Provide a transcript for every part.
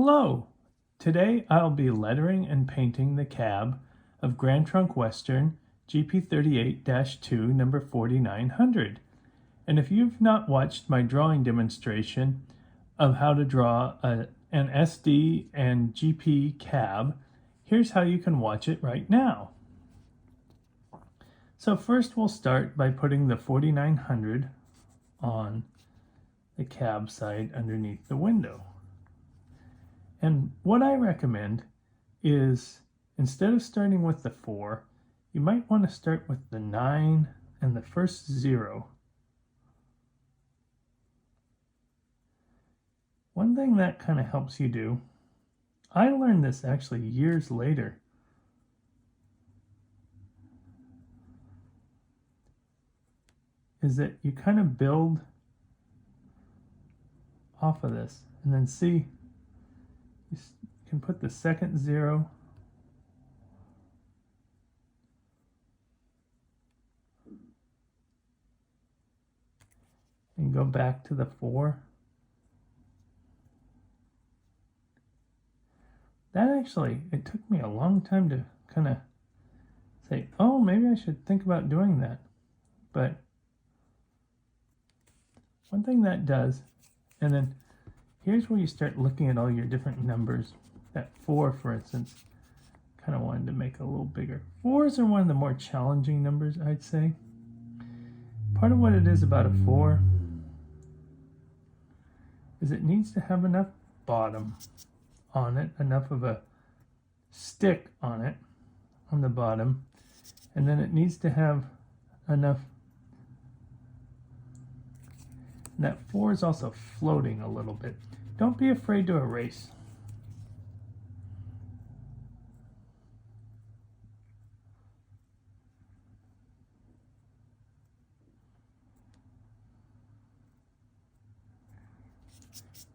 Hello! Today I'll be lettering and painting the cab of Grand Trunk Western GP38-2 number 4900. And if you've not watched my drawing demonstration of how to draw an SD and GP cab, here's how you can watch it right now. So first we'll start by putting the 4900 on the cab side underneath the window. And what I recommend is, instead of starting with the 4, you might want to start with the 9 and the first 0. One thing that kind of helps you do, I learned this actually years later, is that you kind of build off of this and then see, you can put the second 0 and go back to the 4. That actually, it took me a long time to kind of say, oh, maybe I should think about doing that. But one thing that does, and then here's where you start looking at all your different numbers. That 4, for instance, kind of wanted to make a little bigger. 4s are one of the more challenging numbers, I'd say. Part of what it is about a 4 is it needs to have enough bottom on it, enough of a stick on it, on the bottom, and then it needs to have enough. That 4 is also floating a little bit. Don't be afraid to erase.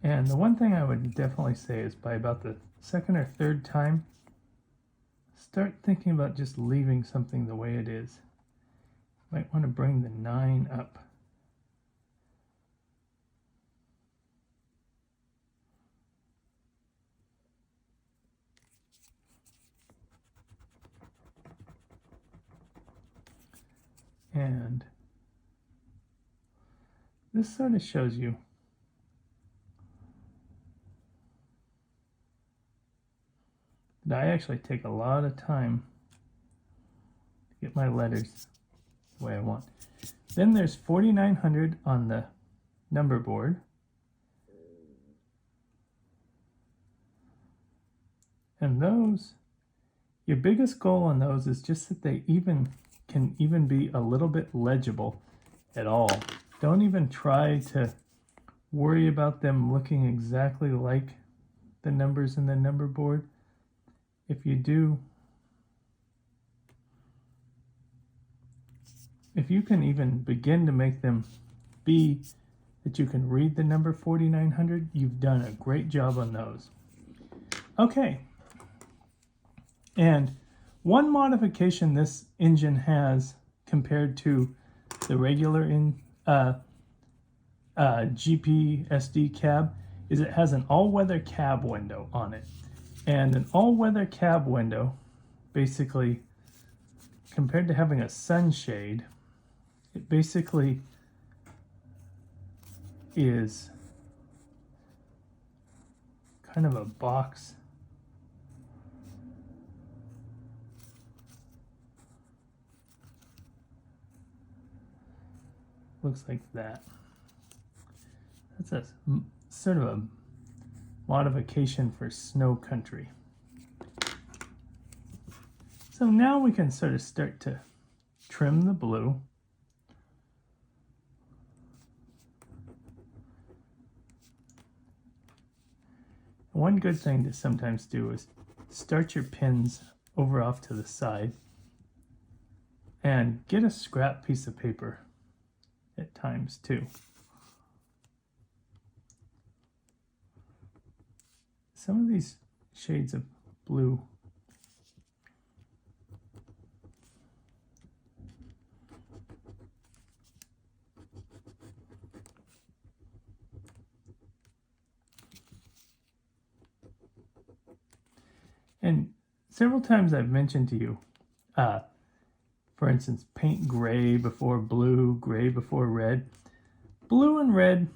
And the one thing I would definitely say is, by about the second or third time, start thinking about just leaving something the way it is. You might want to bring the 9 up. And this sort of shows you that I actually take a lot of time to get my letters the way I want. Then there's 4900 on the number board. And those, your biggest goal on those is just that they can even be a little bit legible at all. Don't even try to worry about them looking exactly like the numbers in the number board. If you do, if you can even begin to make them be that you can read the number 4900, you've done a great job on those. Okay. And one modification this engine has compared to the regular GP SD cab is it has an all-weather cab window on it. And an all-weather cab window, basically, compared to having a sunshade, it basically is kind of a box. Looks like that. That's a sort of a modification for snow country. So now we can sort of start to trim the blue. One good thing to sometimes do is start your pins over off to the side and get a scrap piece of paper at times too. Some of these shades of blue And several times I've mentioned to you, for instance, paint gray before blue, gray before red. Blue and red,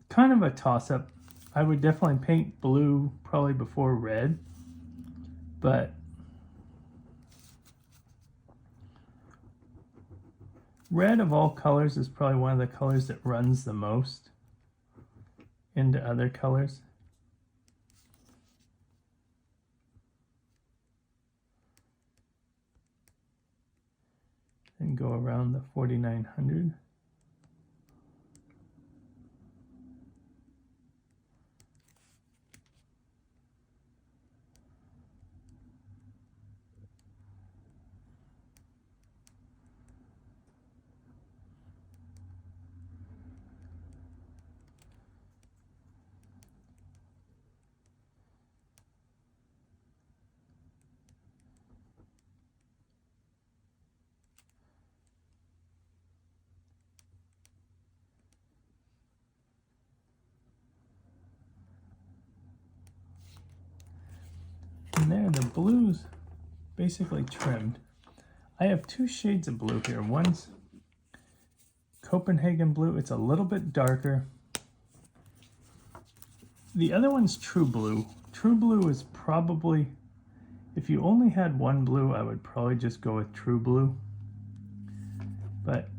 kind of a toss-up. I would definitely paint blue probably before red, but red of all colors is probably one of the colors that runs the most into other colors. And go around the 4900. And there, the blue's basically trimmed. I have two shades of blue here. One's Copenhagen blue. It's a little bit darker. The other one's true blue. True blue is probably, if you only had one blue, I would probably just go with true blue. But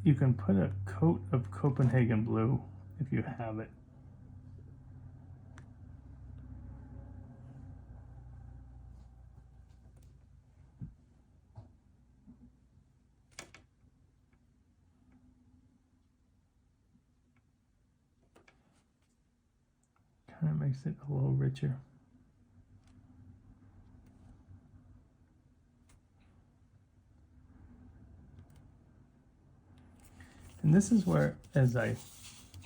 you can put a coat of Copenhagen blue if you have it. Kind of makes it a little richer. And this is where, as I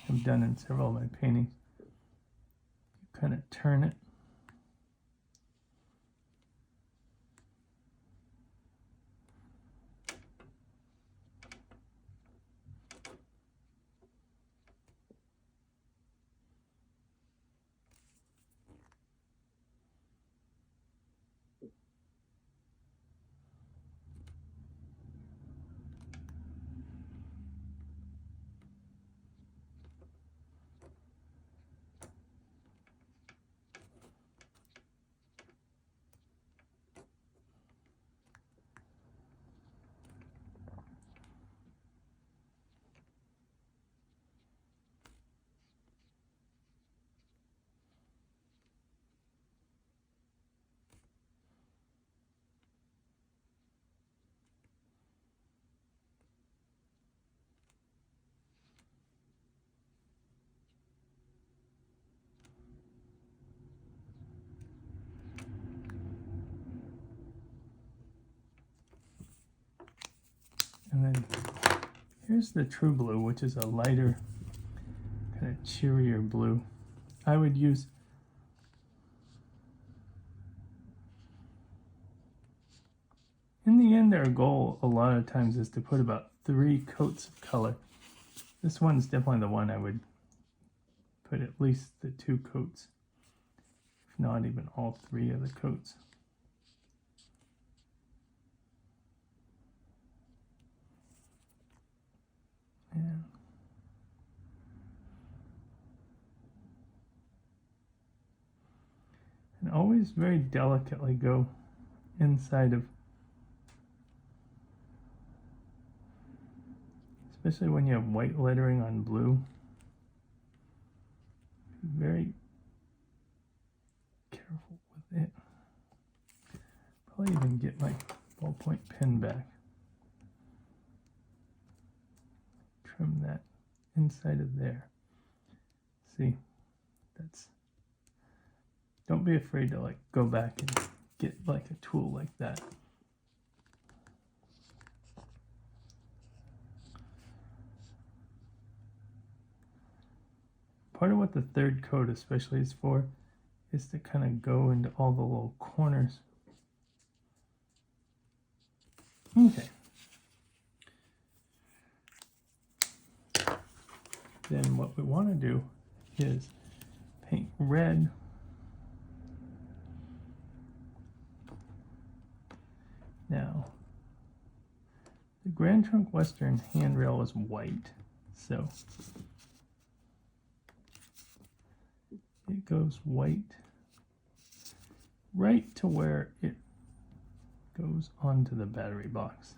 have done in several of my paintings, you kind of turn it. And then here's the true blue, which is a lighter, kind of cheerier blue. I would use in the end, our goal a lot of times is to put about 3 coats of color. This one's definitely the one I would put at least the 2 coats, if not even all 3 of the coats. And always very delicately go inside of, especially when you have white lettering on blue. Be very careful with it. Probably even get my ballpoint pen back. Trim that inside of there. See, that's, don't be afraid to like go back and get like a tool like that. Part of what the third coat especially is for is to kind of go into all the little corners. Okay. Then what we want to do is paint red Grand Trunk Western handrail is white, so it goes white right to where it goes onto the battery box.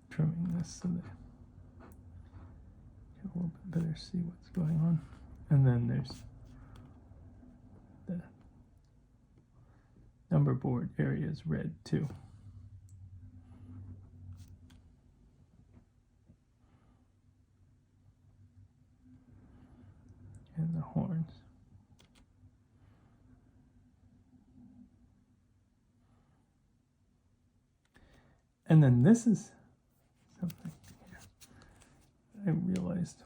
Trimming this so that you can a little bit better see what's going on. And then there's the number board area is red too. And the horns. And then this is something here I realized.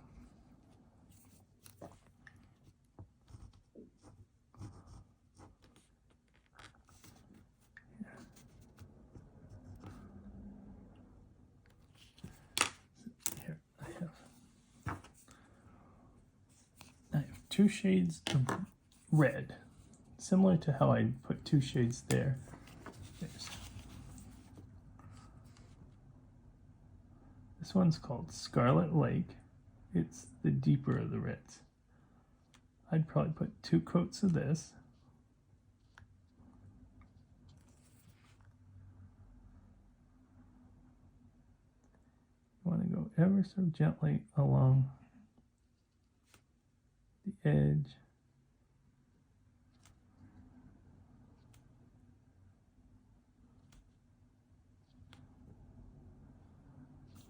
Here I have two shades of red, similar to how I put two shades there. This one's called Scarlet Lake. It's the deeper of the reds. I'd probably put 2 coats of this. You want to go ever so gently along the edge.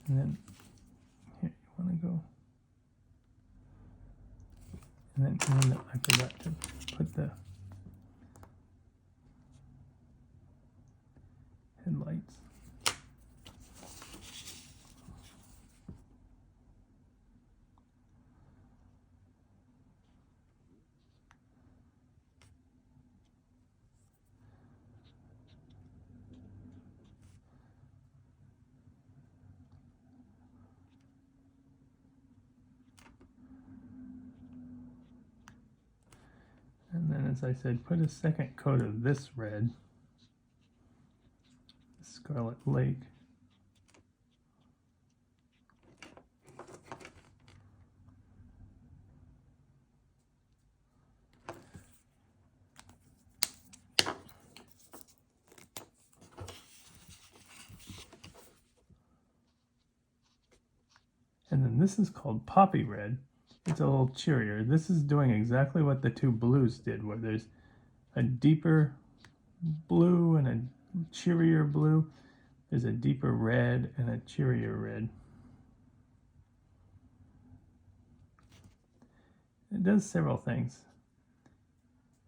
And then here you want to go, and then I forgot to put the headlights. And then, as I said, put a second coat of this red, Scarlet Lake. And then this is called Poppy Red. It's a little cheerier. This is doing exactly what the 2 blues did, where there's a deeper blue and a cheerier blue. There's a deeper red and a cheerier red. It does several things.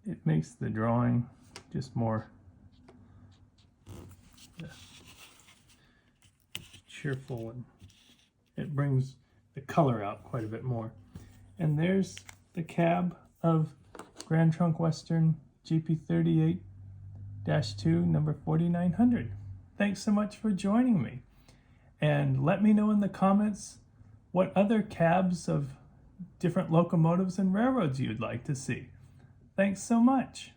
It makes the drawing just more cheerful, and it brings the color out quite a bit more. And there's the cab of Grand Trunk Western GP38-2 number 4900. Thanks so much for joining me. And let me know in the comments what other cabs of different locomotives and railroads you'd like to see. Thanks so much.